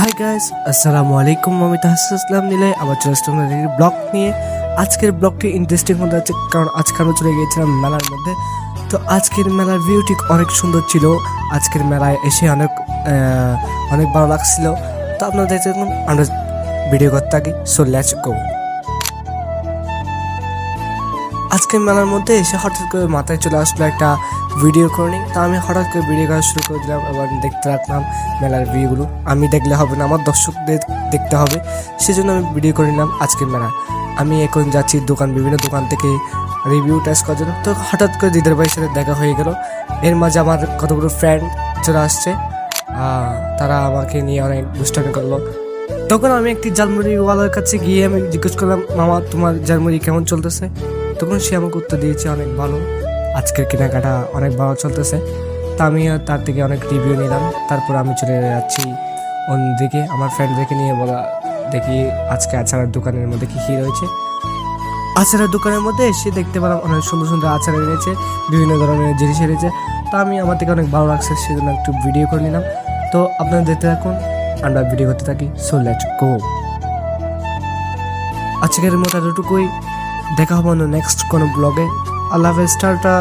Hi guys, আসসালামু আলাইকুম। আমি তাহসিস ইসলাম নিলে আবার চলে আসলাম ব্লগ নিয়ে। আজকের ব্লগটি ইন্টারেস্টিং হতে যাচ্ছে, কারণ আজকে আমি চলে গিয়েছিলাম মেলার মধ্যে। তো আজকের মেলার ভিউটি অনেক সুন্দর ছিল। আজকের মেলায় এসে অনেক ভালো লাগছিল। তো আপনারা দেখতে থাকুন, আমরা ভিডিও করতে থাকি। So let's go. আজকের মেলার মধ্যে এসে হঠাৎ করে মাথায় চলে আসলো একটা ভিডিও করে নিই। তা আমি হঠাৎ করে ভিডিও করা শুরু করে দিলাম, এবার দেখতে রাখলাম মেলার ভিউগুলো। আমি দেখলে হবে না, আমার দর্শকদের দেখতে হবে, সেজন্য আমি ভিডিও করে নিলাম আজকের মেলা। আমি এখন যাচ্ছি বিভিন্ন দোকান থেকে রিভিউ টেস্ট করার জন্য। তো হঠাৎ করে দিদার ভাইয়ের সাথে দেখা হয়ে গেল। এর মাঝে আমার কতগুলো ফ্রেন্ড চলে আসছে, তারা আমাকে নিয়ে অনেক দুষ্টামি করলো। তখন আমি একটি ঝালমুড়িওয়ালার কাছে গিয়ে আমি জিজ্ঞেস করলাম, মামা তোমার ঝালমুড়ি কেমন চলতেছে? তখন সে আমাকে উত্তর দিয়েছে, অনেক ভালো, আজকের কেনাকাটা অনেক ভালো চলতেছে। তা আমি তার থেকে অনেক রিভিউ নিলাম। তারপর আমি চলে যাচ্ছি অন্যদিকে, আমার ফ্রেন্ডদেরকে নিয়ে বলা দেখি আজকে আচারের দোকানের মধ্যে কী কী রয়েছে। আচারের দোকানের মধ্যে এসে দেখতে পেলাম অনেক সুন্দর সুন্দর আচার এনেছে, বিভিন্ন ধরনের জিনিস এনেছে। তা আমি আমার থেকে অনেক ভালো লাগছে, সেজন্য একটু ভিডিও করে নিলাম। তো আপনারা দেখতে থাকুন, আমরা ভিডিও করতে থাকি। So let's go. আজকের মতো এতটুকুই, দেখা হবে না নেক্সট কোনো ব্লগে। আল্লাহ হাফেজ, টাটা।